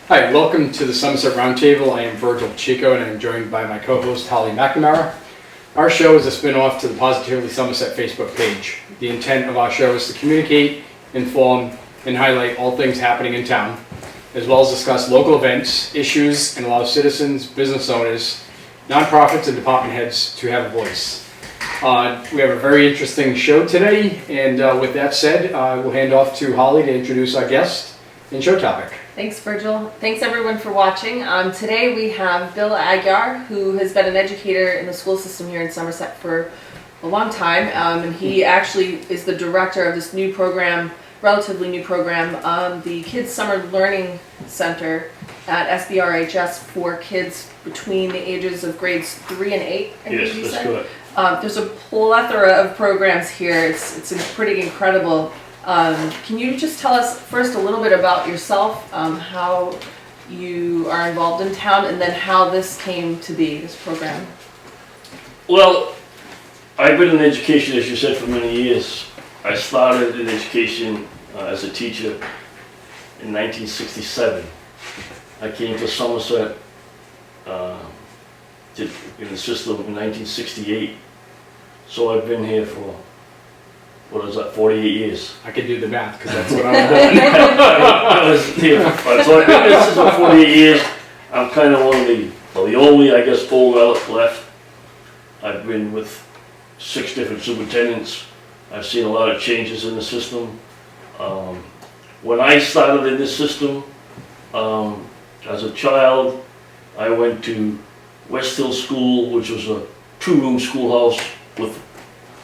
Hi, welcome to the Somerset Roundtable. I am Virgil Chico and I am joined by my co-host Holly McNamara. Our show is a spin-off to the Positively Somerset Facebook page. The intent of our show is to communicate, inform, and highlight all things happening in town, as well as discuss local events, issues, and allow citizens, business owners, nonprofits, and department heads to have a voice. We have a very interesting show today, and with that said, we'll hand off to Holly to introduce our guest and show topic. Thanks, Virgil. Thanks, everyone, for watching. Today we have Bill Aguiar, who has been an educator in the school system here in Somerset for a long time, and he actually is the director of this new program, relatively new program, the Kids Summer Learning Center at SBRHS for kids between the ages of grades 3 and 8. Yes, that's correct. There's a plethora of programs here. It's pretty incredible. Can you just tell us first a little bit about yourself, how you are involved in town, and then how this came to be, this program? Well, I've been in education, as you said, for many years. I started in education as a teacher in 1967. I came to Somerset in the system in 1968. So I've been here for, 48 years. I could do the math because that's what I was doing. I was here. So I've been in the system for 48 years. I'm kind of one of the only, I guess, old relic left. I've been with 6 different superintendents. I've seen a lot of changes in the system. When I started in this system, as a child, I went to West Hill School, which was a 2-room schoolhouse with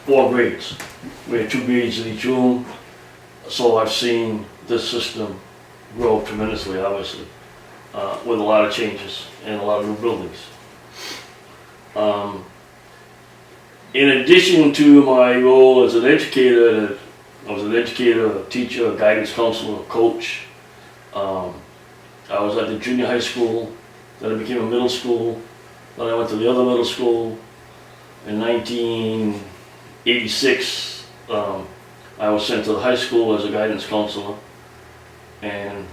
4 grades. We had 2 grades in each room, so I've seen this system grow tremendously, obviously, with a lot of changes and a lot of new buildings. In addition to my role as an educator, I was an educator, a teacher, a guidance counselor, a coach. I was at the junior high school, then I became a middle school, then I went to the other middle school. In 1986, I was sent to the high school as a guidance counselor, and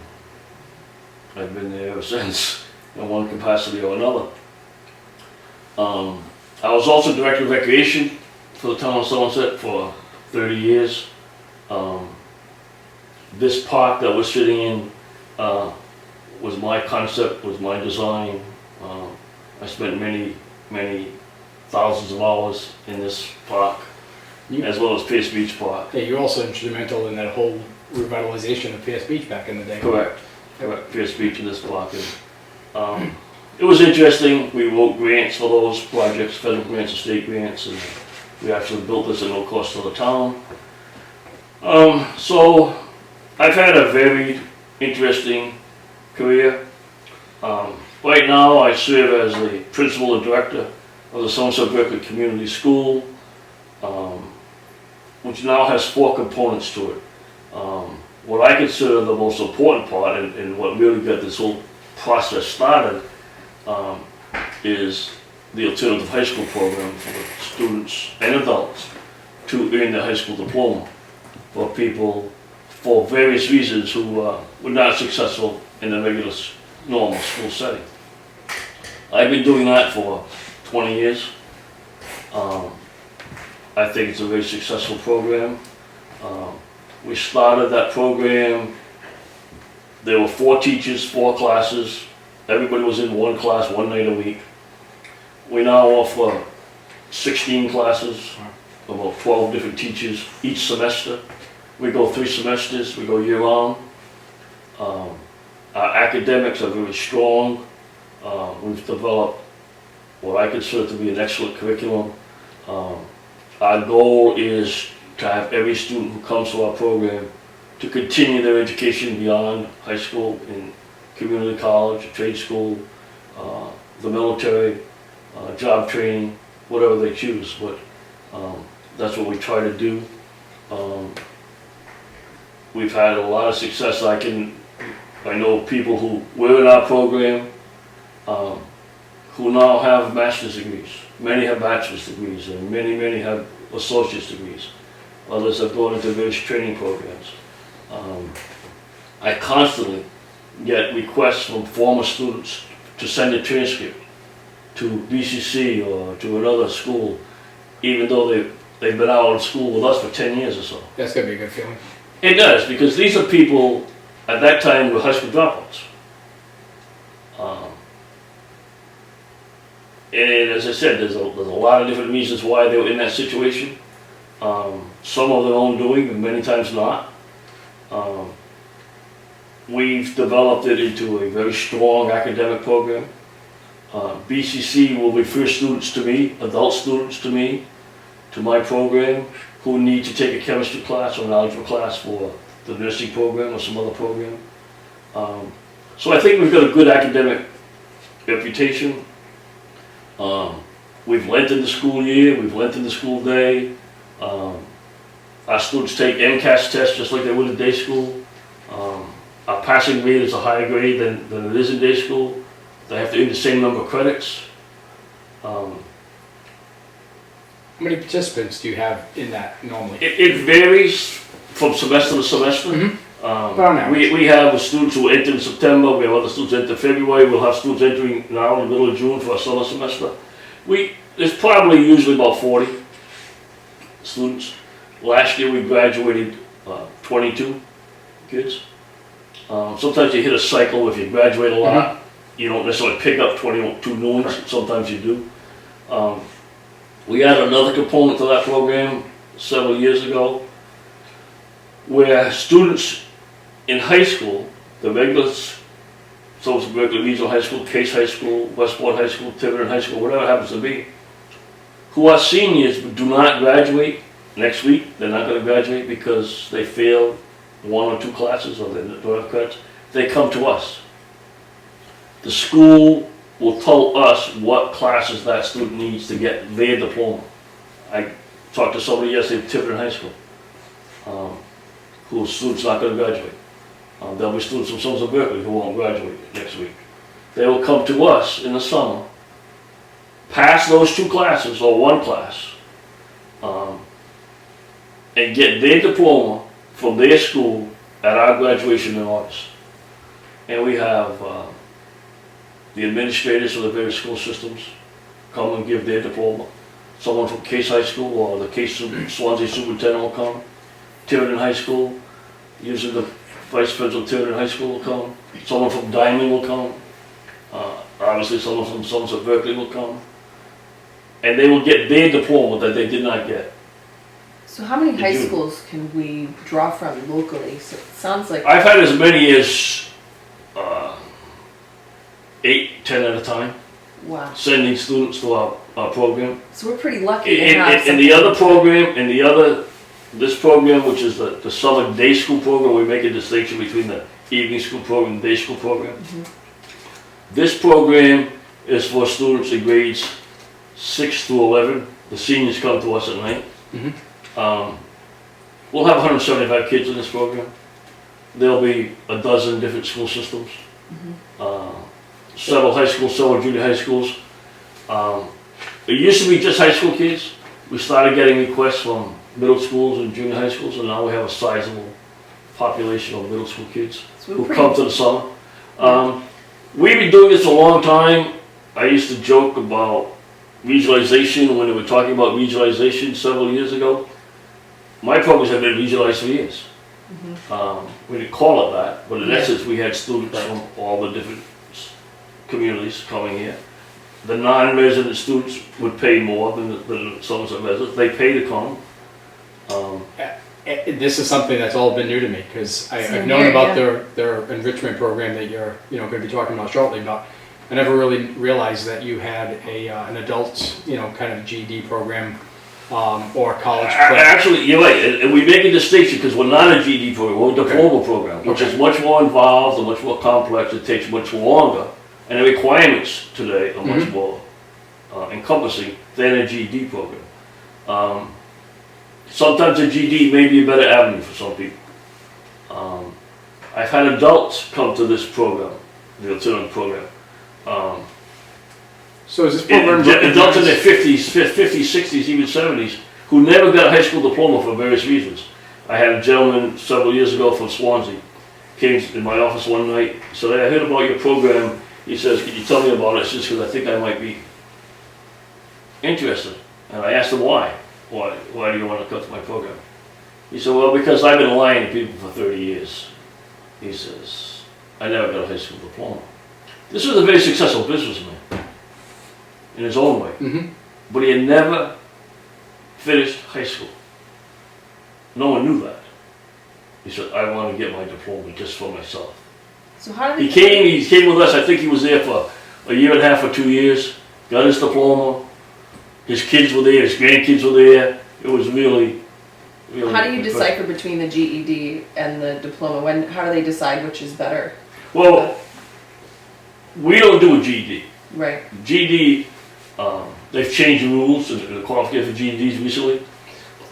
I've been there ever since in one capacity or another. I was also director of recreation for the town of Somerset for 30 years. This park that we're sitting in was my concept, was my design. I spent many thousands of hours in this park, as well as Pierce Beach Park. Yeah, you're also instrumental in that whole revitalization of Pierce Beach back in the day. Correct. Pierce Beach in this park. And, it was interesting. We wrote grants for those projects, federal grants and state grants, and we actually built this at no cost to the town. So I've had a very interesting career. Right now I serve as the principal and director of the Somerset Berkley Community School, which now has 4 components to it. What I consider the most important part, and what really got this whole process started, is the alternative high school program for students and adults to earn their high school diploma for people for various reasons who were not successful in the regular normal school setting. I've been doing that for 20 years. I think it's a very successful program. We started that program, there were 4 teachers, 4 classes. Everybody was in one class, 1 night a week. We now offer 16 classes, about 12 different teachers each semester. We go 3 semesters, we go year round. Our academics are very strong. We've developed what I consider to be an excellent curriculum. Our goal is to have every student who comes to our program to continue their education beyond high school and community college, a trade school, the military, job training, whatever they choose, but that's what we try to do. We've had a lot of success. I know people who were in our program who now have master's degrees. Many have bachelor's degrees, and many have associate's degrees. Others have gone into various training programs. I constantly get requests from former students to send a transcript to BCC or to another school, even though they've been out of school with us for 10 years or so. That's gotta be a good feeling. It does, because these are people, at that time, were high school dropouts. And as I said, there's a lot of different reasons why they were in that situation. Some of their own doing, and many times not. We've developed it into a very strong academic program. BCC will refer students to me, adult students to me, to my program, who need to take a chemistry class or an algebra class for the nursing program or some other program. So I think we've got a good academic reputation. We've lengthened the school year, we've lengthened the school day. Our students take MCAS tests just like they would in day school. Our passing grade is a higher grade than it is in day school. They have to earn the same number of credits. How many participants do you have in that normally? It varies from semester to semester. Mm-hmm. We have students who enter in September, we have other students enter in February, we'll have students entering now in the middle of June for our summer semester. There's probably usually about 40 students. Last year we graduated 22 kids. Sometimes you hit a cycle. If you graduate a lot, you don't necessarily pick up 22 new ones. Right. Sometimes you do. We added another component to that program several years ago, where students in high school, the regular Somerset Berkley Regional High School, Case High School, Westport High School, Tiverton High School, whatever it happens to be, who are seniors but do not graduate next week. They're not going to graduate because they failed one or two classes or they don't have credits. They come to us. The school will tell us what classes that student needs to get their diploma. I talked to somebody yesterday at Tiverton High School, whose student's not going to graduate. There'll be students from Somerset Berkley who won't graduate next week. They will come to us in the summer, pass those two classes or one class, and get their diploma from their school at our graduation in August. And we have the administrators of the various school systems come and give their diploma. Someone from Case High School or the Case Swansea Superintendent will come. Tiverton High School, usually the Vice Principal of Tiverton High School will come. Someone from Diamond will come. Obviously someone from Somerset Berkley will come. And they will get their diploma that they did not get. So how many high schools can we draw from locally? So it sounds like I've had as many as 8, 10 at a time. Wow. Sending students to our program. So we're pretty lucky to have And the other program, this program, which is the summer day school program, we make a distinction between the evening school program and the day school program. Mm-hmm. This program is for students in grades 6 through 11. The seniors come to us at night. Mm-hmm. We'll have 175 kids in this program. There'll be a dozen different school systems. Mm-hmm. Several high schools, several junior high schools. It used to be just high school kids. We started getting requests from middle schools and junior high schools, and now we have a sizable population of middle school kids who come to the summer. We've been doing this a long time. I used to joke about regionalization when they were talking about regionalization several years ago. My programs have been regionalized for years. Mm-hmm. We didn't call it that, but in essence we had students from all the different communities coming here. The non-resident students would pay more than the Somerset residents. They pay to come. This is something that's all been new to me because I've known about their enrichment program that you're going to be talking about shortly, but I never really realized that you had an adult kind of GED program or college prep? Actually, you're right, and we make a distinction because we're not a GED program, we're a diploma program, which is much more involved and much more complex, it takes much longer, and the requirements today are much more encompassing than a GED program. Sometimes a GED may be a better avenue for some people. I've had adults come to this program, the alternative program. So is this program Adults in their 50s, 60s, even 70s, who never got a high school diploma for various reasons. I had a gentleman several years ago from Swansea, came in my office one night, said, "Hey, I heard about your program." He says, "Can you tell me about it?" It's just because I think I might be interested. And I asked him why. Why do you want to come to my program? He said, "Well, because I've been lying to people for 30 years. He says, "I never got a high school diploma." This was a very successful businessman in his own way, but he had never finished high school. No one knew that. He said, "I want to get my diploma just for myself." So how did He came with us. I think he was there for a year and a half or 2 years, got his diploma. His kids were there, his grandkids were there. It was really How do you decipher between the GED and the diploma? How do they decide which is better? Well, we don't do a GED. Right. GED, they've changed the rules and the qualification for GEDs recently.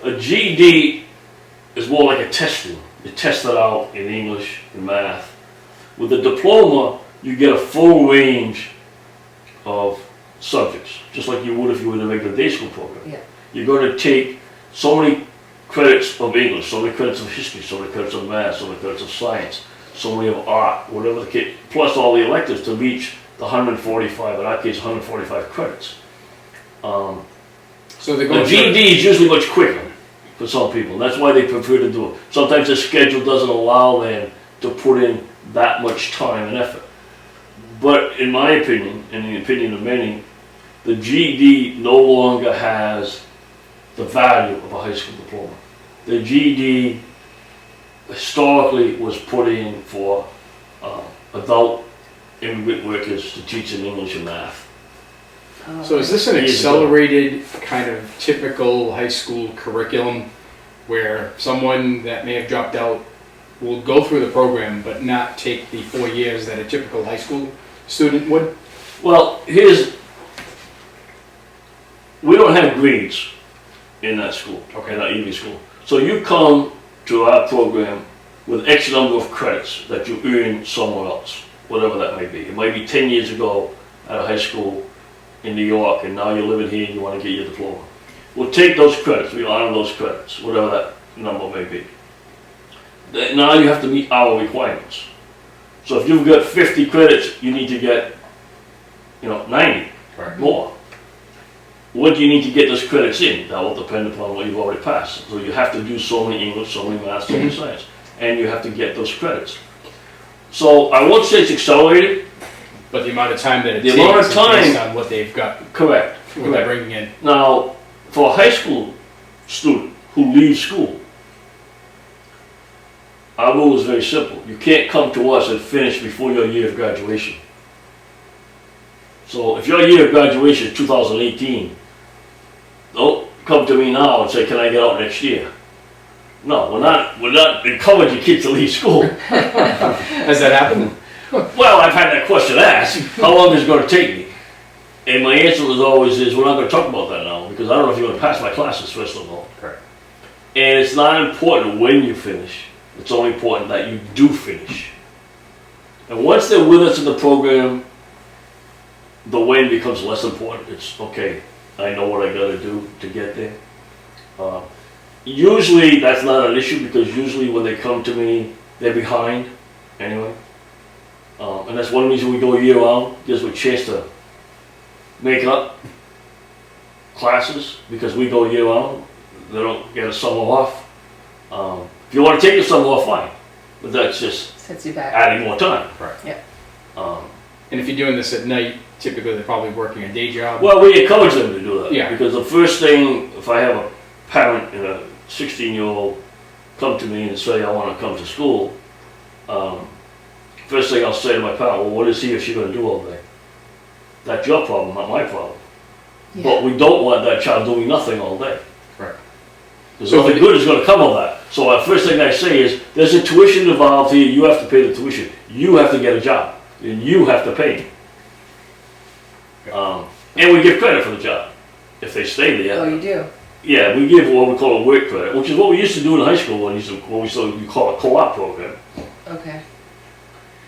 A GED is more like a testing. You test it out in English and math. With a diploma, you get a full range of subjects, just like you would if you were in a regular day school program. Yeah. You're going to take so many credits of English, so many credits of history, so many credits of math, so many credits of science, so many of art, whatever the case, plus all the electives to reach the 145, in our case 145 credits. So they go The GED is usually much quicker for some people, and that's why they prefer to do it. Sometimes the schedule doesn't allow them to put in that much time and effort. But in my opinion, and in the opinion of many, the GED no longer has the value of a high school diploma. The GED historically was put in for adult immigrant workers to teach them English and math. So is this an Years ago. accelerated kind of typical high school curriculum where someone that may have dropped out will go through the program but not take the 4 years that a typical high school student would? Well, we don't have grades in that school, in our evening school. So you come to our program with X number of credits that you earn somewhere else, whatever that may be. It might be 10 years ago at a high school in New York, and now you're living here and you want to get your diploma. We'll take those credits, we honor those credits, whatever that number may be. Now you have to meet our requirements. So if you've got 50 credits, you need to get 90 more. What do you need to get those credits in? That will depend upon what you've already passed. So you have to do so many English, so many math, so many science, and you have to get those credits. So I won't say it's accelerated. But the amount of time that it The takes amount of is time- based on what they've got, Correct. what they're bringing in. Now, for a high school student who leaves school, our rule is very simple. You can't come to us and finish before your year of graduation. So if your year of graduation is 2018, don't come to me now and say, "Can I get out next year?" No, we're not encouraging kids to leave school. Has that happened? Well, I've had that question asked. How long is it going to take me? And my answer is always we're not going to talk about that now because I don't know if you're going to pass my classes, first of all. Correct. And it's not important when you finish. It's only important that you do finish. And once they're with us in the program, the when becomes less important. It's okay, I know what I got to do to get there. Usually that's not an issue because usually when they come to me, they're behind anyway. And that's one reason we go year round, gives them a chance to make up classes because we go year round. They don't get a summer off. If you want to take the summer off, fine, but that's just Sets you back. adding more time. Right. Yeah. And if you're doing this at night, typically they're probably working a day job. Well, we encourage them to do that. Yeah. Because the first thing, if I have a parent and a 16-year-old come to me and say, "I want to come to school," first thing I'll say to my parent, "Well, what is he or she going to do all day?" That's your problem, not my problem. Yeah. But we don't want that child doing nothing all day. Right. There's nothing good is going to come of that. So the first thing I say is, there's a tuition involved here, you have to pay the tuition. You have to get a job, and you have to pay. And we give credit for the job, if they stay there. Oh, you do? Yeah, we give what we call a work credit, which is what we used to do in high school, what we call a co-op program. Okay.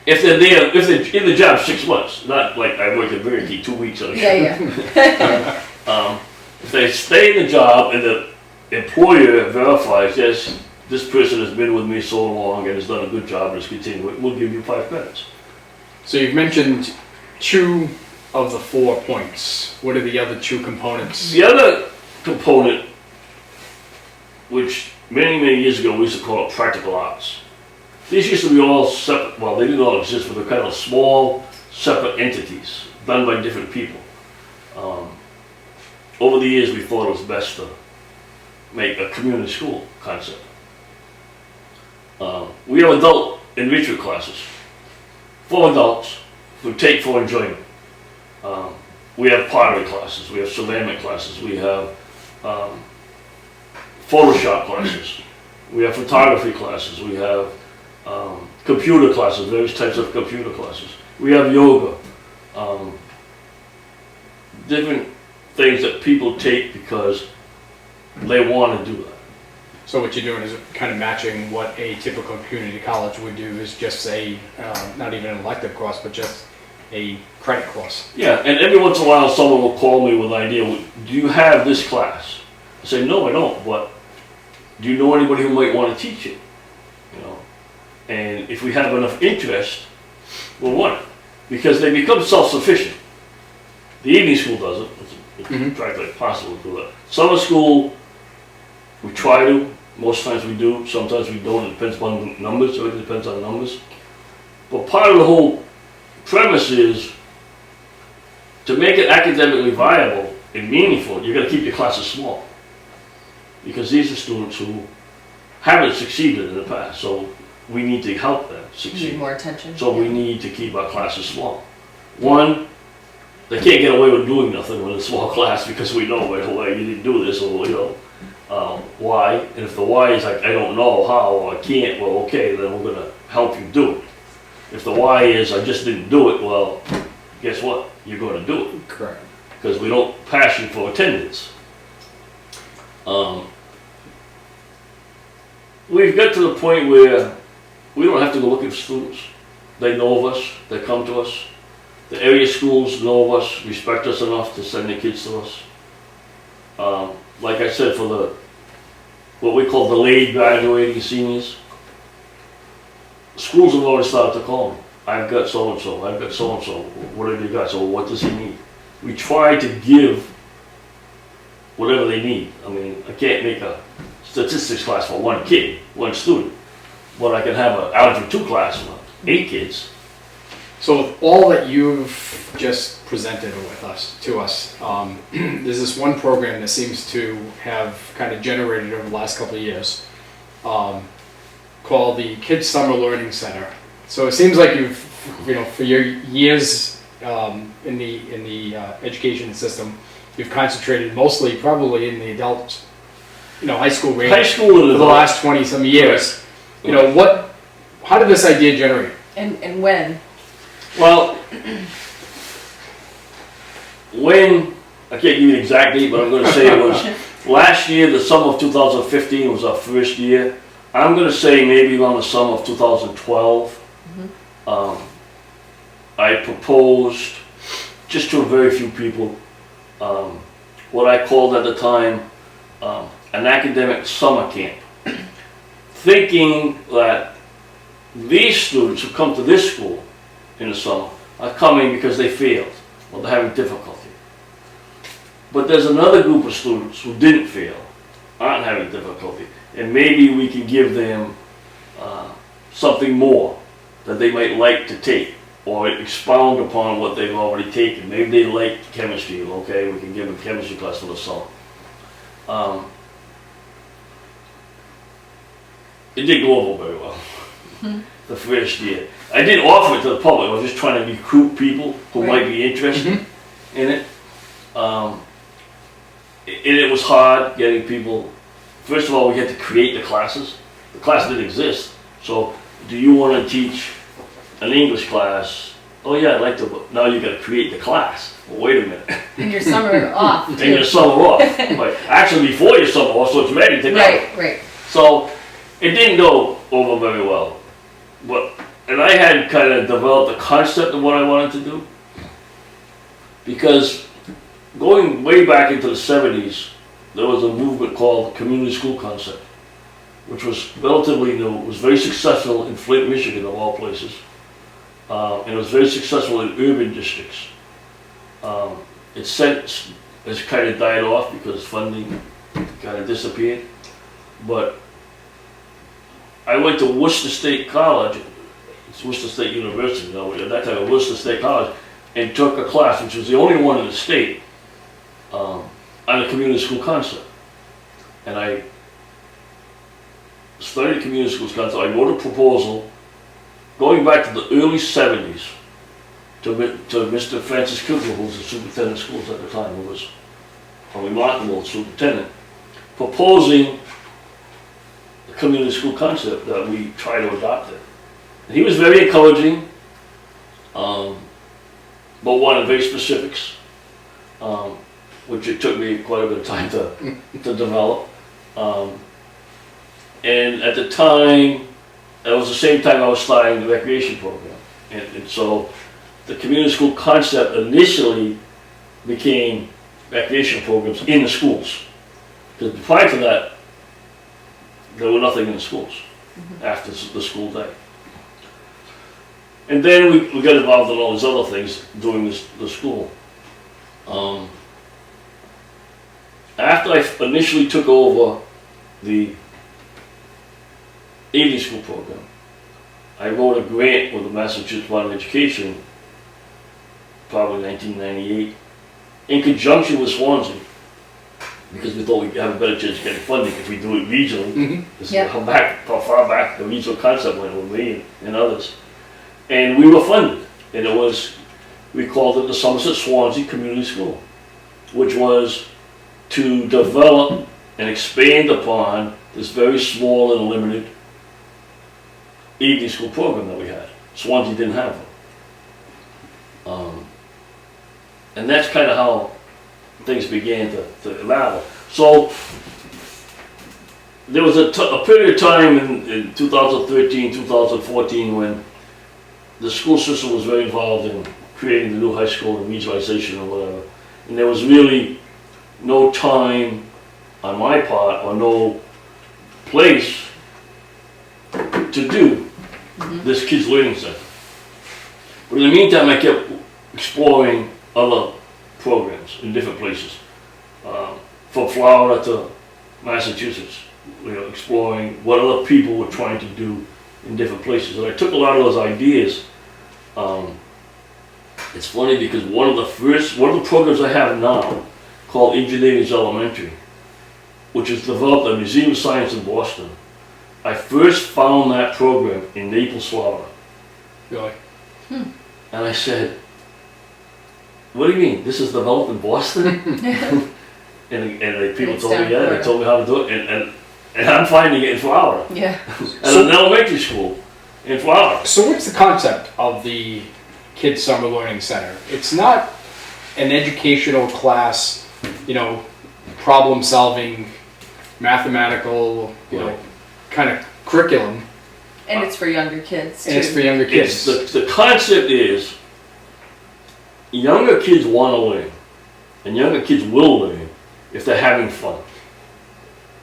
If they're there, if they're in the job 6 months, not like I work at Burger King 2 weeks on a Yeah, yeah. if they stay in the job and the employer verifies, yes, this person has been with me so long and has done a good job and is continuing, we'll give you 5 credits. So you've mentioned 2 of the 4 points. What are the other 2 components? The other component, which many years ago we used to call it practical arts. These used to be all separate, well, they didn't all exist, but they're kind of small, separate entities done by different people. Over the years, we thought it was best to make a community school concept. We have adult enrichment classes for adults who take for enjoyment. We have pottery classes, we have ceramic classes, we have Photoshop classes, we have photography classes, we have computer classes, various types of computer classes. We have yoga, different things that people take because they want to do that. So what you're doing is kind of matching what a typical community college would do, is just a, not even an elective course, but just a credit course. Yeah, and every once in a while someone will call me with an idea, do you have this class? I say, no, I don't, but do you know anybody who might want to teach it? You know, and if we have enough interest, we'll run it, because they become self-sufficient. The evening school does it. It's practically impossible to do that. Summer school, we try to. Most times we do. Sometimes we don't. It depends on the numbers. It depends on the numbers. But part of the whole premise is to make it academically viable and meaningful. You've got to keep your classes small, because these are students who haven't succeeded in the past. So we need to help them You succeed. need more attention. So we need to keep our classes small. One, they can't get away with doing nothing with a small class, because we know right away you didn't do this, or you know, why. And if the why is like, I don't know how, or I can't, well, okay, then we're gonna help you do it. If the why is, I just didn't do it, well, guess what? You're gonna do it. Correct. Because we don't pass you for attendance. We've got to the point where we don't have to go looking for students. They know of us, they come to us. The area schools know of us, respect us enough to send their kids to us. Like I said, for the what we call delayed graduating seniors, schools have already started to call me. I've got so-and-so, I've got so-and-so, what have you got? So what does he need? We try to give whatever they need. I mean, I can't make a statistics class for one kid, one student, but I can have an algebra 2 class for 8 kids. So with all that you've just presented to us, there's this one program that seems to have kind of generated over the last couple of years, called the Kids Summer Learning Center. So it seems like you've, you know, for your years in the education system, you've concentrated mostly probably in the adult, you know, high school range. High school and for the last 20 some years. Right. You know, how did this idea generate? And when? Well, when, I can't give you an exact date, but I'm going to say it was last year, the summer of 2015 was our first year. I'm going to say maybe around the summer of 2012. I proposed, just to a very few people, what I called at the time an academic summer camp. Thinking that these students who come to this school in the summer are coming because they failed or they're having difficulty. But there's another group of students who didn't fail, aren't having difficulty, and maybe we can give them something more that they might like to take, or expound upon what they've already taken. Maybe they like chemistry, okay, we can give them a chemistry class for the summer. It didn't go over very well. The first year. I didn't offer it to the public. I was just trying to recruit people who might be interested in it. and it was hard getting people. First of all, we had to create the classes. The class didn't exist. So, do you want to teach an English class? Oh yeah, I'd like to, but now you got to create the class. Well, wait a minute. And your summer off. And your summer off. Like, actually before your summer off, so it's ready to go. Right. So, it didn't go over very well. And I had kind of developed a concept of what I wanted to do. Because going way back into the 70s, there was a movement called the community school concept, which was relatively new. It was very successful in Flint, Michigan, of all places. And it was very successful in urban districts. It since has kind of died off because funding kind of disappeared. But I went to Worcester State College, it's Worcester State University, at that time, Worcester State College, and took a class, which was the only one in the state, on the community school concept. And I studied community schools concept. I wrote a proposal going back to the early 70s to Mr. Francis Kilgore, who was the superintendent of schools at the time, who was a remarkable superintendent, proposing the community school concept that we try to adopt it. And he was very encouraging, but wanted very specifics, which it took me quite a bit of time to develop. And at the time, it was the same time I was starting the recreation program. And so the community school concept initially became recreation programs in the schools. Because prior to that, there were nothing in the schools after the school day. And then we got involved in all these other things during the school. After I initially took over the evening school program, I wrote a grant with the Massachusetts Department of Education, probably 1998, in conjunction with Swansea, because we thought we'd have a better chance of getting funding if we do it regionally. This is how far back the regional concept went with me and others. And we were funded, and we called it the Somerset Swansea Community School, which was to develop and expand upon this very small and limited evening school program that we had. Swansea didn't have one. And that's kind of how things began to unravel. So there was a period of time in 2013, 2014 when the school system was very involved in creating the new high school and regionalization or whatever. And there was really no time on my part or no place to do this kids learning center. But in the meantime, I kept exploring other programs in different places, from Florida to Massachusetts, exploring what other people were trying to do in different places. And I took a lot of those ideas. It's funny because one of the programs I have now, called Engineering's Elementary, which is developed at the Museum of Science in Boston. I first found that program in Naples, Florida. Really? And I said, what do you mean? This is developed in Boston? and people told me, they told me how to do it. And I'm finding it in Florida. Yeah. At an elementary school in Florida. So what's the concept of the Kids Summer Learning Center? It's not an educational class, problem solving, mathematical, kind of curriculum. And it's for younger kids too. And it's for younger kids. The concept is younger kids want to learn, and younger kids will learn if they're having fun.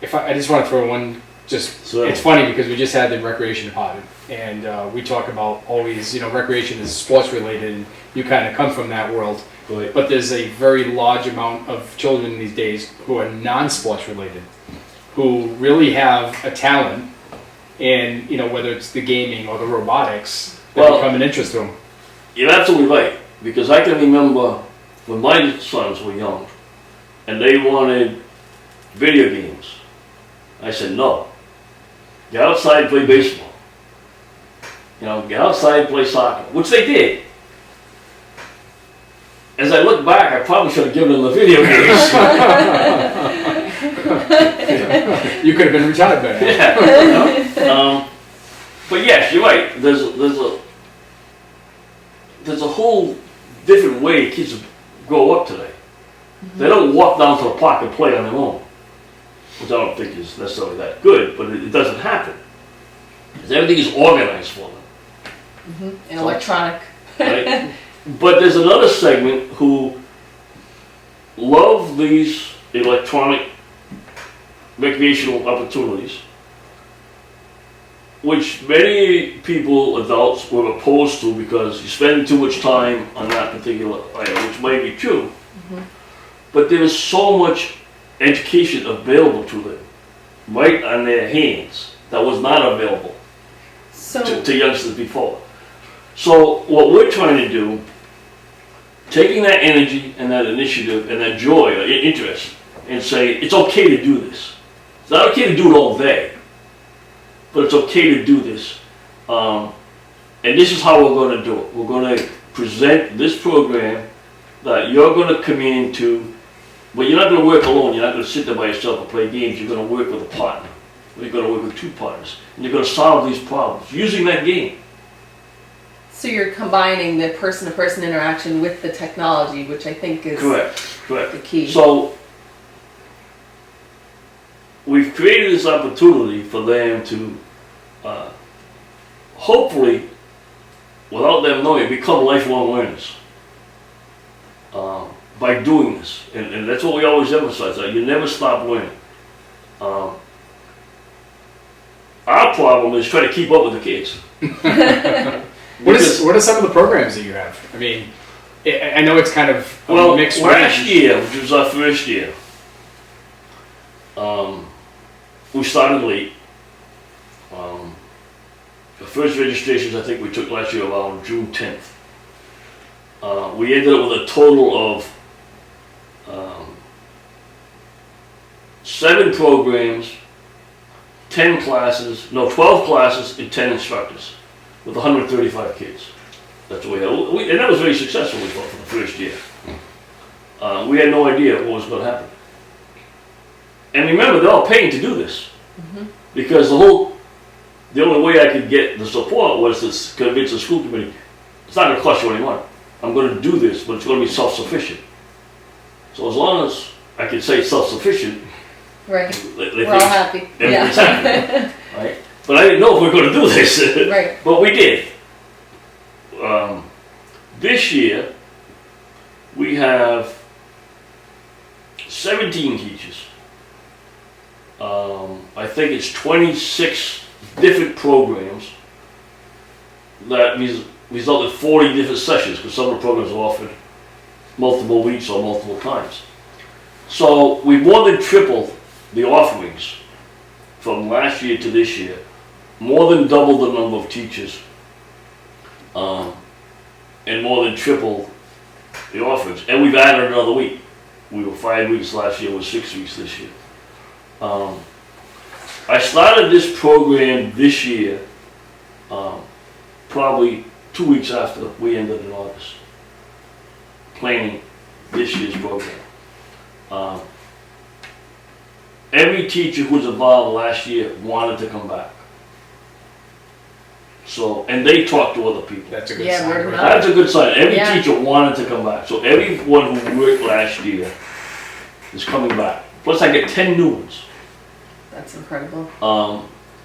I just want to throw one, it's funny because we just had the recreation department, and we talk about always, recreation is sports related, and you kind of come from that world. Right. But there's a very large amount of children these days who are non-sports related, who really have a talent, and whether it's the gaming or the robotics, that become an interest to them. You're absolutely right, because I can remember when my sons were young, and they wanted video games. I said, no, get outside and play baseball. Get outside and play soccer, which they did. As I look back, I probably should have given them the video games. You could have been retired by now. Yeah. But yes, you're right. There's a whole different way kids grow up today. They don't walk down to the park and play on their own, which I don't think is necessarily that good, but it doesn't happen. Because everything is organized for them. And electronic. Right? But there's another segment who love these electronic recreational opportunities, which many people, adults, were opposed to because you spend too much time on that particular item, which may be true. But there is so much education available to them, right on their hands, that was not available to youngsters before. So what we're trying to do, taking that energy and that initiative and that joy or interest, and say it's okay to do this. It's not okay to do it all day, but it's okay to do this. And this is how we're going to do it. We're going to present this program that you're going to come into, but you're not going to work alone. You're not going to sit there by yourself and play games. You're going to work with a partner. You're going to work with two partners. And you're going to solve these problems using that game. So you're combining the person-to-person interaction with the technology, which I think is Correct. the key. So we've created this opportunity for them to hopefully, without them knowing, become lifelong learners by doing this. And that's what we always emphasize, that you never stop learning. Our problem is trying to keep up with the kids. What are some of the programs that you have? I mean, I know it's kind of a mixed last range. year, which was our first year, we started late. The first registrations I think we took last year around June 10th. We ended up with a total of 7 programs, 12 classes and 10 instructors with 135 kids. That's what we had. And that was very successful, we thought, for the first year. We had no idea what was going to happen. And remember, they're all paying to do this. Because the only way I could get the support was to convince the school committee, it's not going to cost you any money. I'm going to do this, but it's going to be self-sufficient. So as long as I can say self-sufficient, right. we're all happy. Everybody's happy, right? But I didn't know if we were going to do this. Right. But we did. This year, we have 17 teachers. I think it's 26 different programs that result in 40 different sessions, because some of the programs are offered multiple weeks or multiple times. So we more than tripled the offerings from last year to this year, more than double the number of teachers, and more than triple the offerings. And we've added another week. We were 5 weeks last year, we're 6 weeks this year. I started this program this year, probably 2 weeks after we ended in August, planning this year's program. Every teacher who was involved last year wanted to come back. So, and they talked to other people. That's a good Yeah, sign. word of right? mouth. That's a good sign. Every Yeah. teacher wanted to come back. So everyone who worked last year is coming back. Plus I get 10 new ones. That's incredible.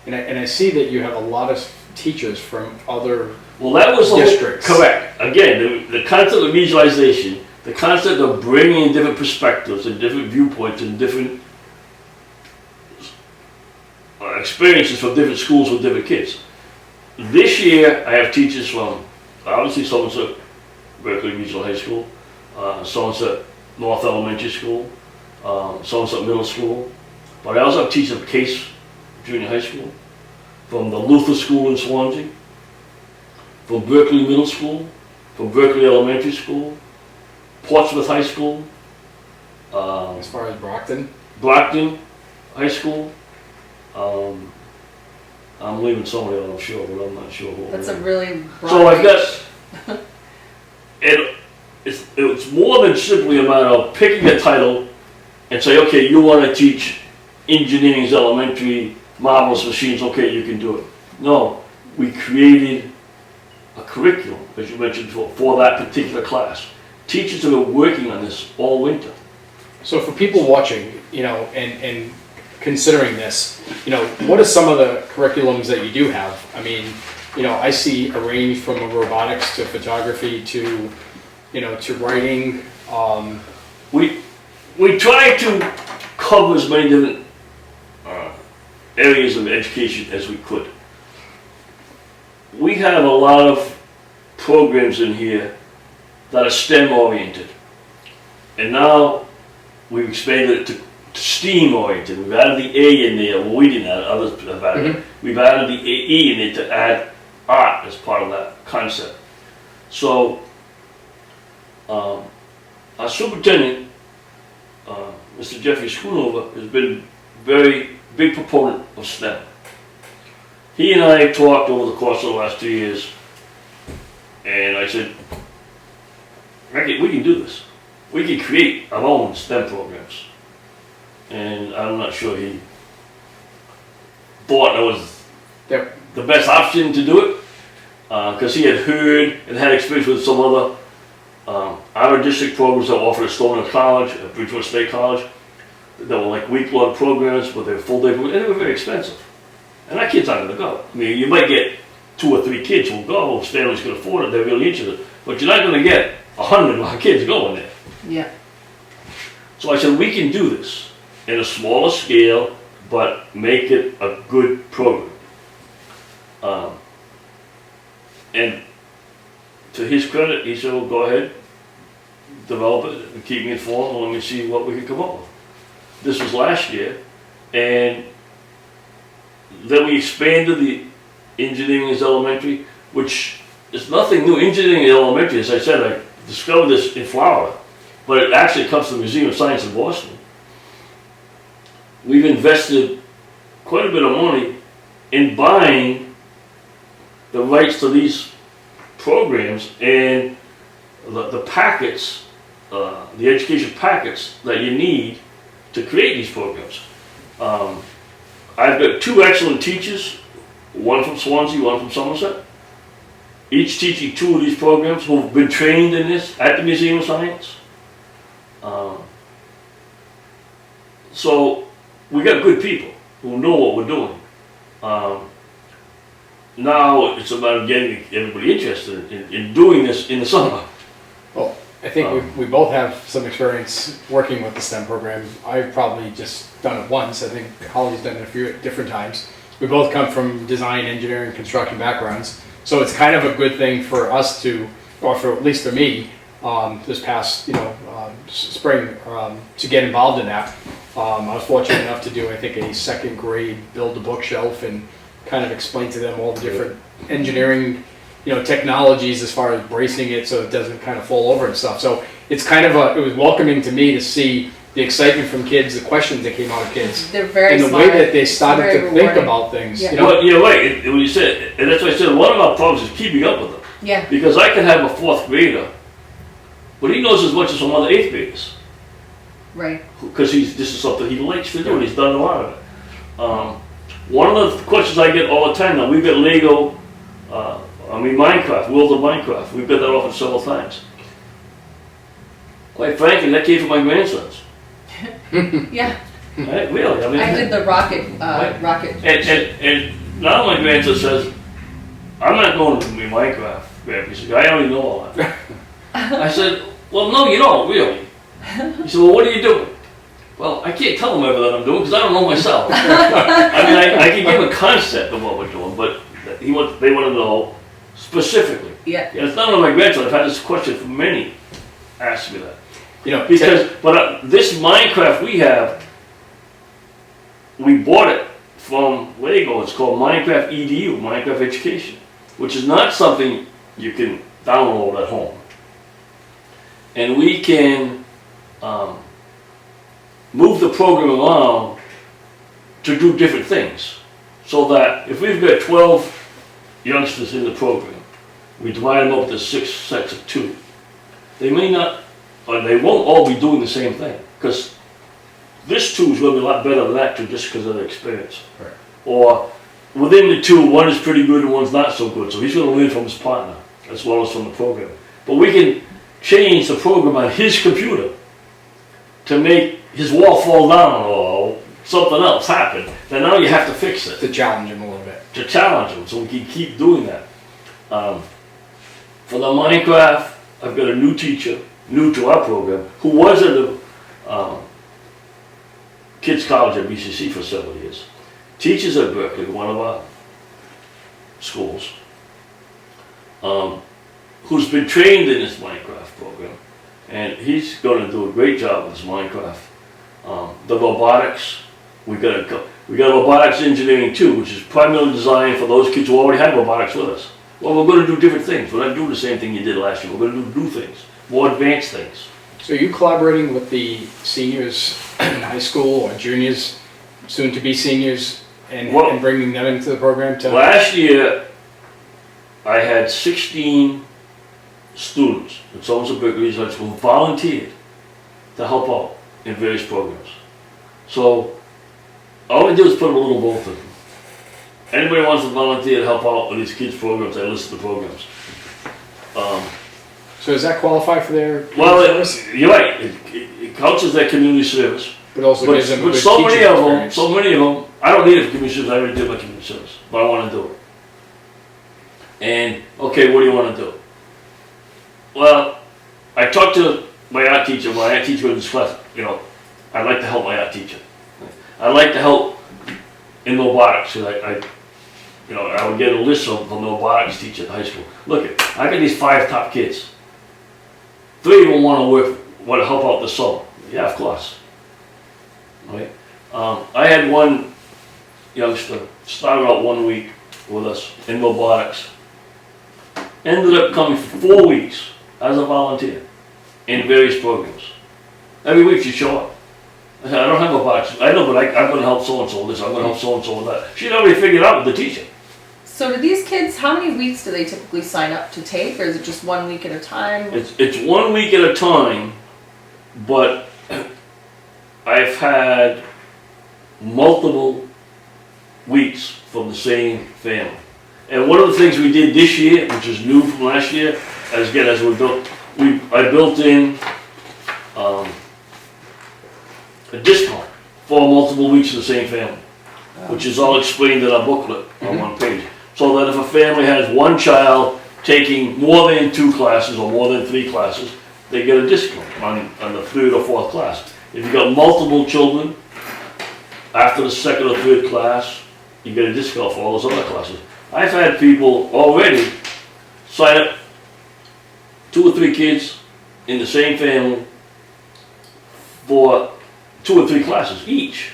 And I see that you have a lot of teachers from other Well, that was districts. Correct. Again, the concept of regionalization, the concept of bringing in different perspectives and different viewpoints and different experiences from different schools with different kids. This year, I have teachers from, obviously, Somerset Berkley Regional High School, Somerset North Elementary School, Somerset Middle School, but I also have teachers from Case Junior High School, from the Luther School in Swansea, from Berkeley Middle School, from Berkeley Elementary School, Portsmouth High School, As far as Brockton High School. I'm leaving somebody out, I'm sure, but I'm not sure who. That's a really broad So I've range. got, it's more than simply a matter of picking a title and say, okay, you want to teach engineering's elementary, marvelous machines, okay, you can do it. No, we created a curriculum, as you mentioned before, for that particular class. Teachers have been working on this all winter. So for people watching, you know, and considering this, you know, what are some of the curriculums that you do have? I mean, you know, I see a range from robotics to photography to, you know, to writing. We try to cover as many different areas of education as we could. We have a lot of programs in here that are STEM oriented, and now we've expanded it to STEAM oriented. We've added the A in there. Well, we didn't add it, others have added it. We've added the E in it to add art as part of that concept. So our superintendent, Mr. Jeffrey Schoonover, has been very big proponent of STEM. He and I have talked over the course of the last 2 years, and I said, we can do this. We can create our own STEM programs. And I'm not sure he thought it was the best option to do it, because he had heard and had experience with some other out-of-district programs that were offered at Stoner College, at Bridgewater State College, that were like week-long programs, but they were full-day programs, and they were very expensive. And our kids aren't going to go. I mean, you might get 2 or 3 kids who will go, if families can afford it, they're really interested, but you're not going to get 100 of our kids going there. Yeah. So I said, we can do this in a smaller scale, but make it a good program. And to his credit, he said, well, go ahead, develop it, and keep me informed, and let me see what we can come up with. This was last year, and then we expanded the engineering as elementary, which is nothing new. Engineering as elementary, as I said, I discovered this in Florida, but it actually comes from the Museum of Science in Boston. We've invested quite a bit of money in buying the rights to these programs and the packets, the education packets that you need to create these programs. I've got 2 excellent teachers, one from Swansea, one from Somerset, each teaching 2 of these programs who've been trained in this at the Museum of Science. So we got good people who know what we're doing. Now it's about getting everybody interested in doing this in the summer. Well, I think we both have some experience working with the STEM program. I've probably just done it once. I think Holly's done it a few at different times. We both come from design, engineering, construction backgrounds. So it's kind of a good thing for us to, or for at least for me, this past spring to get involved in that. I was fortunate enough to do, I think, a 2nd grade build a bookshelf and kind of explain to them all the different engineering, technologies as far as bracing it so it doesn't kind of fall over and stuff. So it's kind of it was welcoming to me to see the excitement from kids, the questions that came out of kids. They're very and the smart. way that they started to Very think about things. Yeah. Well, you're right, when you said, and that's why I said one of our problems is keeping up with them. Yeah. Because I can have a 4th grader, but he knows as much as some other 8th graders. Right. Because this is something he likes to do, and he's done a lot of it. One of the questions I get all the time now, we've got Lego, Minecraft, World of Minecraft. We've got that offered several times. Quite frankly, that came from my grandsons. Yeah. Right? Really, I mean. I did the rocket. And now my grandson says, I'm not going to be Minecraft, Grandpa. He said, I already know all that. I said, well, no, you don't, really. He said, well, what are you doing? Well, I can't tell them everything I'm doing because I don't know myself. I mean, I can give a concept of what we're doing, but they want to know specifically. Yeah. And it's not only my grandson. I've had this question from many ask me that. But this Minecraft we have, we bought it from Lego. It's called Minecraft EDU, Minecraft Education, which is not something you can download at home. And we can move the program along to do different things. So that if we've got 12 youngsters in the program, we divide them up into 6 sets of 2. They may not, or they won't all be doing the same thing, because this two is going to be a lot better than that two just because of the experience. Right. Or within the two, one is pretty good and one's not so good. So he's going to learn from his partner as well as from the program. But we can change the program on his computer to make his wall fall down or something else happen. Then now you have to fix it. To challenge him a little bit. To challenge him, so we can keep doing that. For the Minecraft, I've got a new teacher, new to our program, who was at the Kids College at BCC for several years. Teaches at Berkeley, one of our schools, who's been trained in this Minecraft program, and he's going to do a great job with this Minecraft. The robotics, we got robotics engineering too, which is primarily designed for those kids who already have robotics with us. Well, we're going to do different things. We're not doing the same thing you did last year. We're going to do new things, more advanced things. So are you collaborating with the seniors in high school or juniors, soon to be seniors, and bringing them into the program too? Last year, I had 16 students at Somerset Berkley High School who volunteered to help out in various programs. So all I do is put them a little both of them. Anybody wants to volunteer to help out with these kids' programs, I list the programs. So does that qualify for their Well, service? you're right. It counts as their community service. But also gives them a good so many teaching of them, experience. so many of them, I don't need it for community service. I already did my community service, but I want to do it. And okay, what do you want to do? Well, I talked to my art teacher. My art teacher in this class, I'd like to help my art teacher. I'd like to help in robotics. So I would get a list from the robotics teacher at high school. Look, I got these 5 top kids. 3 of them want to help out this summer. Yeah, of course. Right? I had one youngster started out 1 week with us in robotics. Ended up coming for 4 weeks as a volunteer in various programs. Every week she'd show up. I said, I don't have robotics. I know, but I'm going to help so-and-so with this. I'm going to help so-and-so with that. She'd already figured out with the teacher. So do these kids, how many weeks do they typically sign up to take, or is it just 1 week at a time? It's 1 week at a time, but I've had multiple weeks from the same family. And one of the things we did this year, which is new from last year, I built in a discount for multiple weeks of the same family, which is all explained in our booklet on one page. So that if a family has one child taking more than 2 classes or more than 3 classes, they get a discount on the 3rd or 4th class. If you've got multiple children, after the 2nd or 3rd class, you get a discount for all those other classes. I've had people already sign up 2 or 3 kids in the same family for 2 or 3 classes each.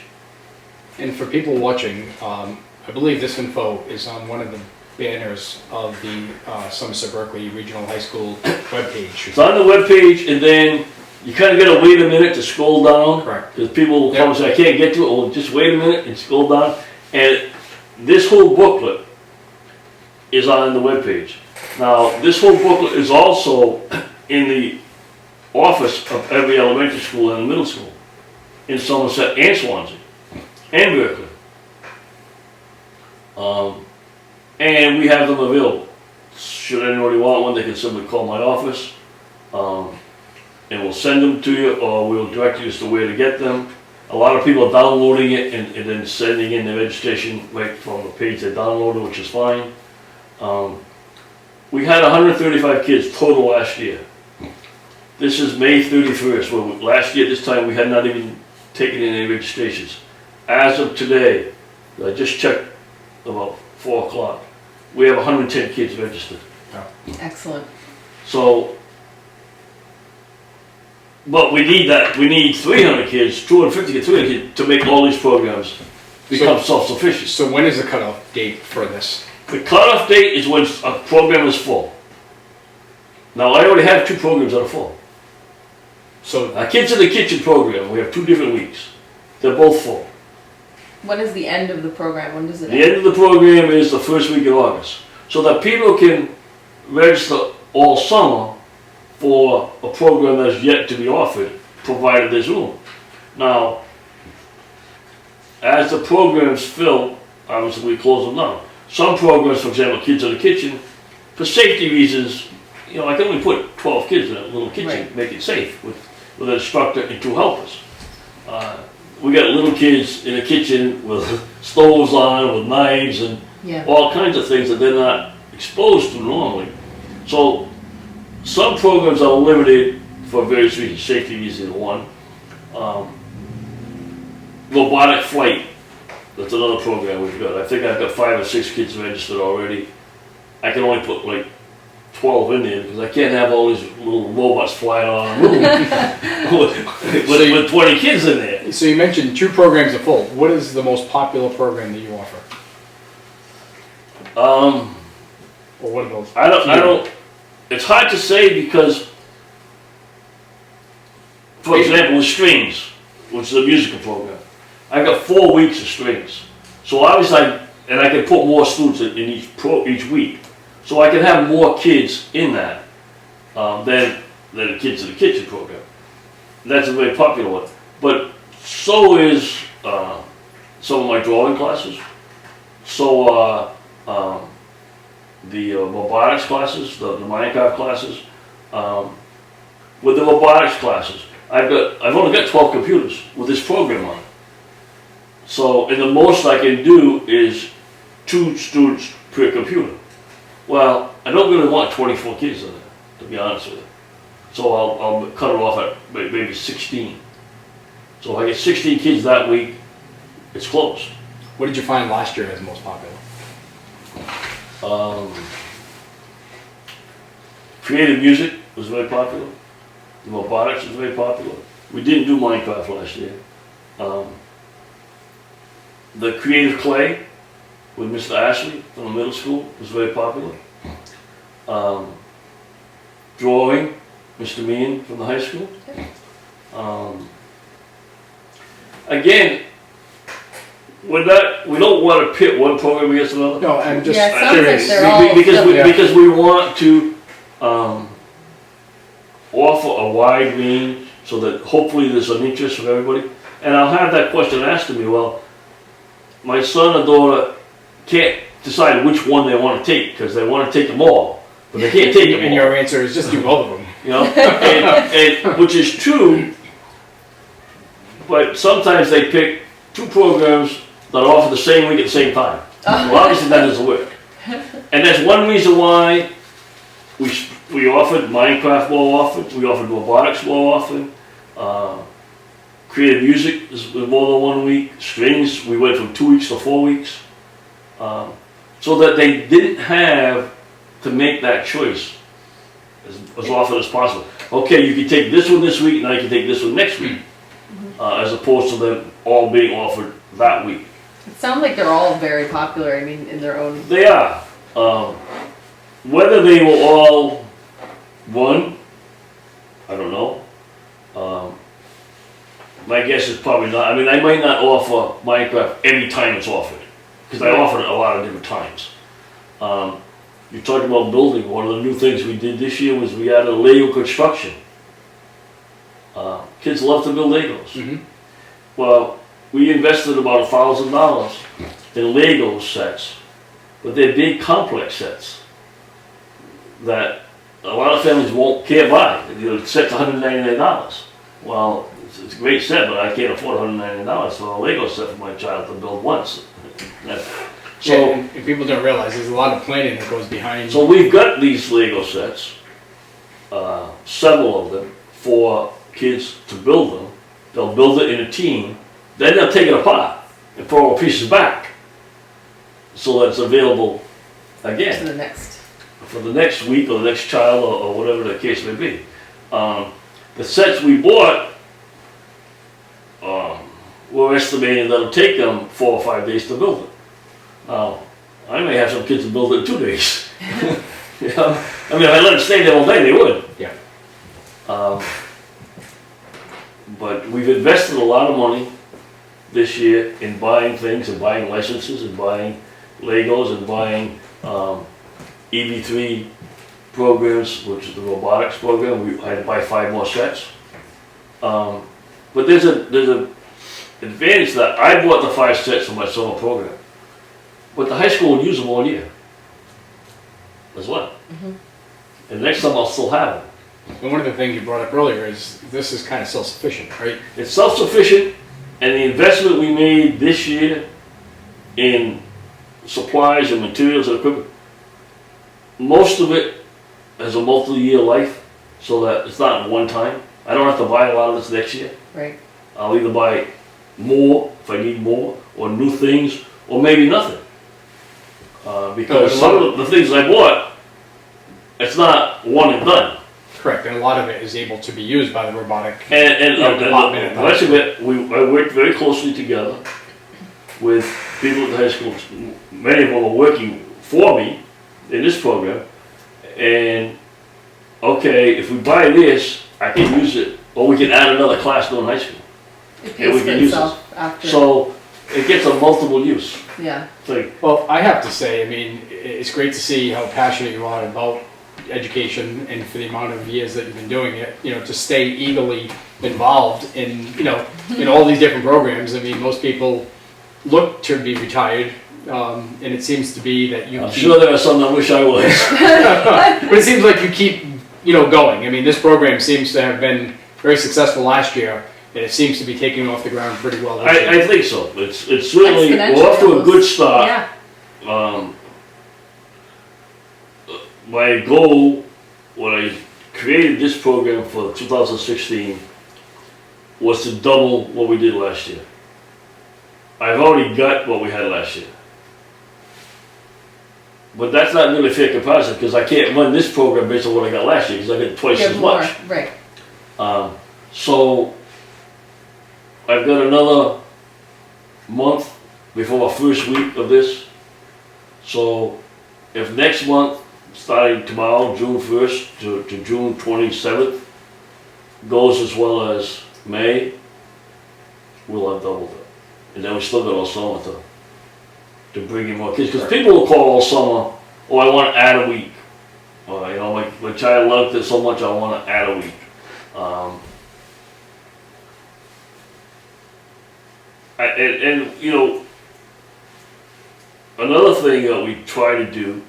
And for people watching, I believe this info is on one of the banners of the Somerset Berkley Regional High School webpage. It's on the webpage, and then you kind of got to wait a minute to scroll down. Correct. Because people will come and say, I can't get to it. Well, just wait a minute and scroll down. And this whole booklet is on the webpage. Now, this whole booklet is also in the office of every elementary school and middle school in Somerset and Swansea and Berkeley. And we have them available. Should anybody want one, they can simply call my office, and we'll send them to you, or we'll direct you as to where to get them. A lot of people are downloading it and then sending in their registration right from the page they downloaded, which is fine. We had 135 kids total last year. This is May 31st, where last year at this time we had not even taken in any registrations. As of today, I just checked about 4 o'clock, we have 110 kids registered. Excellent. So, but we need 300 kids, 250 kids, 300 kids to make all these programs become self-sufficient. So when is the cutoff date for this? The cutoff date is when a program is full. Now, I already have 2 programs that are full. So Our Kids in the Kitchen program, we have 2 different weeks. They're both full. When is the end of the program? When does it The end? end of the program is the first week in August. So that people can register all summer for a program that's yet to be offered, provided there's room. Now, as the programs fill, obviously we close them down. Some programs, for example, Kids in the Kitchen, for safety reasons, I can only put 12 kids in a little kitchen, Right. make it safe with an instructor and 2 helpers. We got little kids in the kitchen with stoves on, with knives and Yeah. all kinds of things that they're not exposed to normally. So some programs are limited for various reasons, safety reasons one. Robotic flight, that's another program we've got. I think I've got 5 or 6 kids registered already. I can only put like 12 in there because I can't have all these little robots flying on the moon with 20 kids in there. So you mentioned 2 programs are full. What is the most popular program that you offer? Or what are those? I don't, it's hard to say because, for example, with strings, which is a musical program, I've got 4 weeks of strings. So obviously, I can put more students in each week. So I can have more kids in that than the Kids in the Kitchen program. That's a very popular one. But so is some of my drawing classes. So the robotics classes, the Minecraft classes. With the robotics classes, I've only got 12 computers with this program on it. So, and the most I can do is 2 students per computer. Well, I don't really want 24 kids in there, to be honest with you. So I'll cut it off at maybe 16. So if I get 16 kids that week, it's closed. What did you find last year as most popular? Creative music was very popular. The robotics was very popular. We didn't do Minecraft last year. The creative clay with Mr. Ashley from the middle school was very popular. Drawing, Mr. Meehan from the high school. Again, we don't want to pit one program against another. No, I'm just Yeah, it sounds curious. like they're all Because we want to offer a wide range so that hopefully there's an interest for everybody. And I'll have that question asked of me, well, my son or daughter can't decide which one they want to take because they want to take them all, but they can't take them all. And your answer is just do both of them. And which is true, but sometimes they pick 2 programs that offer the same week at the same time. Well, obviously that doesn't work. And that's one reason why we offered Minecraft more often, we offered robotics more often, creative music is more than 1 week, strings, we went from 2 weeks to 4 weeks. So that they didn't have to make that choice as often as possible. Okay, you can take this one this week, now you can take this one next week, as opposed to them all being offered that week. It sounds like they're all very popular, I mean, in their own. They are. Whether they will all run, I don't know. My guess is probably not. I mean, I might not offer Minecraft every time it's offered, because I offer it a lot of different times. You talked about building. One of the new things we did this year was we added Lego construction. Kids love to build Legos. Mm-hmm. Well, we invested about $1,000 in Lego sets, but they're big, complex sets that a lot of families can't buy. The set's $199. Well, it's a great set, but I can't afford $199 for a Lego set for my child to build once. So, and people don't realize there's a lot of planning that goes behind. so we've got these Lego sets, several of them, for kids to build them. They'll build it in a team, then they'll take it apart and put all the pieces back so that it's available To again the next. for the next week or the next child or whatever the case may be. The sets we bought, we're estimating that it'll take them 4 or 5 days to build it. Now, I may have some kids to build it in 2 days. You know? I mean, if I let them stay there all day, they would. Yeah. But we've invested a lot of money this year in buying things and buying licenses and buying Legos and buying EV3 programs, which is the robotics program. We had to buy 5 more sets. But there's a advantage that I bought the 5 sets for my summer program, but the high school would use them all year as well. And next time I'll still have them. And one of the things you brought up earlier is this is kind of self-sufficient, right? It's self-sufficient, and the investment we made this year in supplies and materials and equipment, most of it has a multi-year life, so that it's not one time. I don't have to buy a lot of this next year. Right. I'll either buy more if I need more, or new things, or maybe nothing. Because some of the things I bought, it's not one and done. Correct, and a lot of it is able to be used by the robotic. And department at the the rest of it, I worked very closely together with people at the high school. Many of them are working for me in this program. And, okay, if we buy this, I can use it, or we can add another class during high school. It And we pays for can use itself after. So, it gets a multiple use. Yeah. It's like, Well, I have to say, I mean, it's great to see how passionate you are about education and for the amount of years that you've been doing it, you know, to stay eagerly involved in, you know, in all these different programs. I mean, most people look to be retired, and it seems to be that you I'm keep, sure there are some that wish I was. but it seems like you keep, you know, going. I mean, this program seems to have been very successful last year, and it seems to be taking off the ground pretty well this year. I think so. It's certainly, we're off to a Exponential good start. Yeah. My goal, when I created this program for 2016, was to double what we did last year. I've already got what we had last year. But that's not really fair comparison, because I can't run this program based on what I got last year, because I got twice Give as more. much. Right. So I've got another month before our first week of this. So if next month, starting tomorrow, June 1st to June 27th, goes as well as May, we'll have doubled it. And then we still got all summer to bring in more kids. Because people will call all summer, oh, I want to add a week. Or, you know, my child loved it so much, I want to add a week. And you know, another thing that we try to do,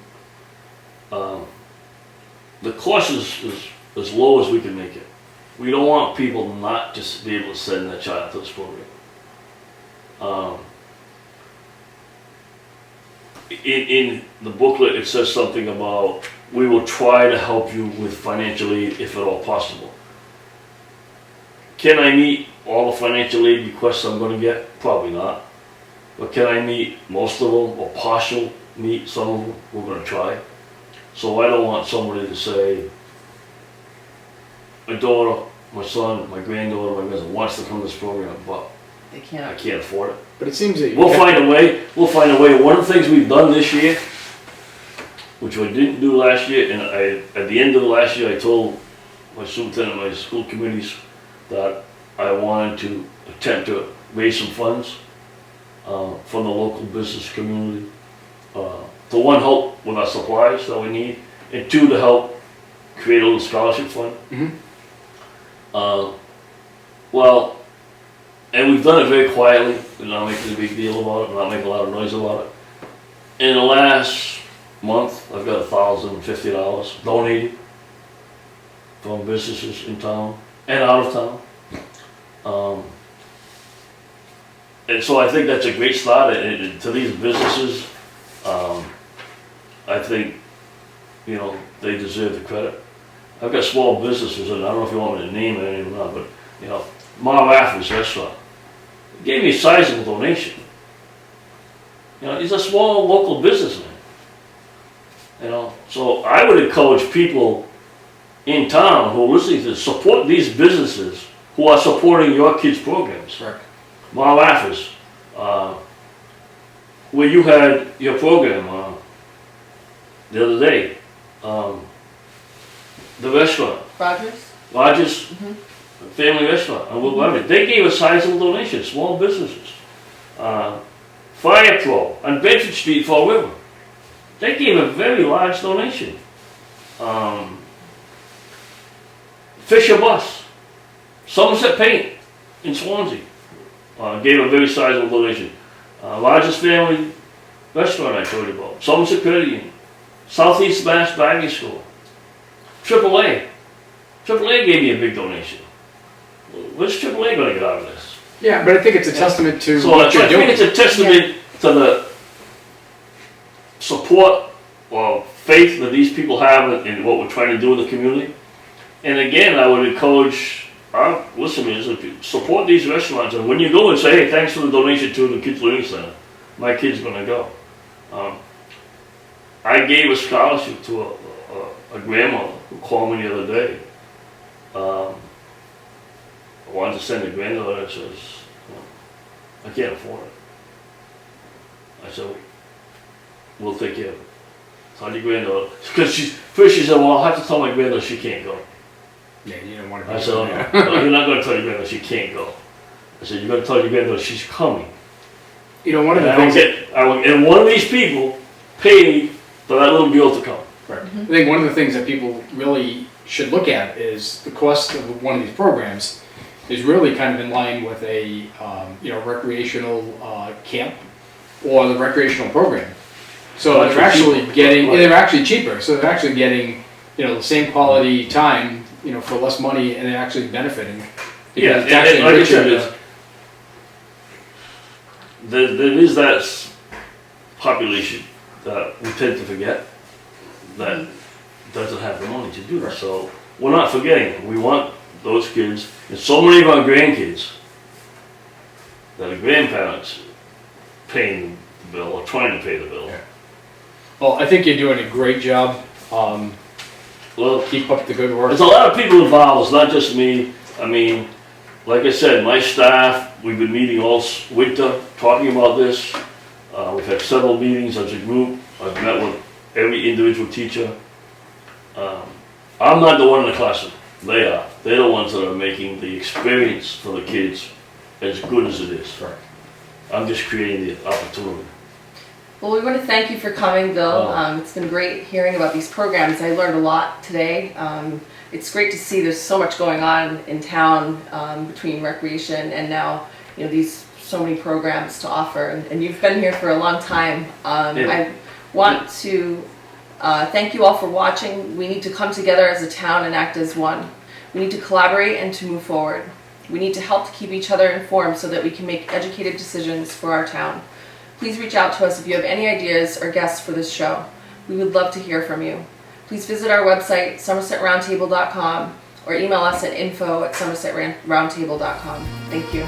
the cost is as low as we can make it. We don't want people not just be able to send their child to this program. In the booklet it says something about, we will try to help you with financial aid if at all possible. Can I meet all the financial aid requests I'm going to get? Probably not. But can I meet most of them, or partial meet some of them? We're going to try. So I don't want somebody to say, my daughter, my son, my granddaughter, my cousin wants to come to this program, but They I can't. can't afford it. But it seems that you We'll find a way. We'll find a way. One of the things we've done this year, which I didn't do last year, and at the end of last year, I told my superintendent, my school committees, that I wanted to attempt to raise some funds from the local business community. To one, help with our supplies that we need, and two, to help create a little scholarship fund. Well, and we've done it very quietly, we're not making a big deal about it, we're not making a lot of noise about it. In the last month, I've got $1,050 donated from businesses in town and out of town. And so I think that's a great start, and to these businesses, I think, you know, they deserve the credit. I've got small businesses, and I don't know if you want me to name it or not, but, you know, Raffles restaurant gave me a sizable donation. You know, he's a small local businessman. You know, so I would encourage people in town who are listening to this, support these businesses who are supporting your kids' programs. Correct. Raffles, where you had your program the other day, the restaurant, Rogers? family restaurant, and they gave a sizable donation, small businesses. Fire Pro on Bedford Street, Fall River, they gave a very large donation. Fisher Bus, Somerset Paint in Swansea, gave a very sizable donation. Largest family restaurant I told you about, Somerset Berkley, Southeast Mass Diving School, AAA. AAA gave me a big donation. What's AAA going to get out of this? Yeah, but I think it's a testament to So what you're I doing. think it's a testament to the support or faith that these people have in what we're trying to do in the community. And again, I would encourage our listeners to support these restaurants. And when you go and say, hey, thanks for the donation to the Kids Learning Center, my kid's going to go. I gave a scholarship to a grandmother who called me the other day. I wanted to send a granddaughter and says, I can't afford it. I said, we'll take care of it. Tell your granddaughter. Because first she said, well, I'll have to tell my granddaughter she can't go. Yeah, you don't want to be I said, oh, no, you're not going to tell your granddaughter she can't go. I said, you're going to tell your granddaughter she's coming. You know, one of the And things. and one of these people paid for that little girl to come. Right. I think one of the things that people really should look at is the cost of one of these programs is really kind of in line with a recreational camp or the recreational program. So they're actually cheaper. So they're actually getting the same quality time for less money, and they're actually benefiting. Yeah, It's actually and like I enriching said, there is that population that we tend to forget that doesn't have the money to do that. So we're not forgetting them. We want those kids, and so many of our grandkids that are grandparents paying the bill or trying to pay the bill. Yeah. Well, I think you're doing a great job. Well, Keep up the good work. there's a lot of people involved. It's not just me. I mean, like I said, my staff, we've been meeting all winter talking about this. We've had several meetings as a group. I've met with every individual teacher. I'm not the one in the classroom. They are. They're the ones that are making the experience for the kids as good as it is. Right. I'm just creating the opportunity. Well, we want to thank you for coming, Bill. It's been great hearing about these programs. I learned a lot today. It's great to see there's so much going on in town between recreation and now these so many programs to offer. And you've been here for a long time. I want to thank you all for watching. We need to come together as a town and act as one. We need to collaborate and to move forward. We need to help to keep each other informed so that we can make educated decisions for our town. Please reach out to us if you have any ideas or guests for this show. We would love to hear from you. Please visit our website, somersetroundtable.com, or email us at info@somersetroundtable.com. Thank you.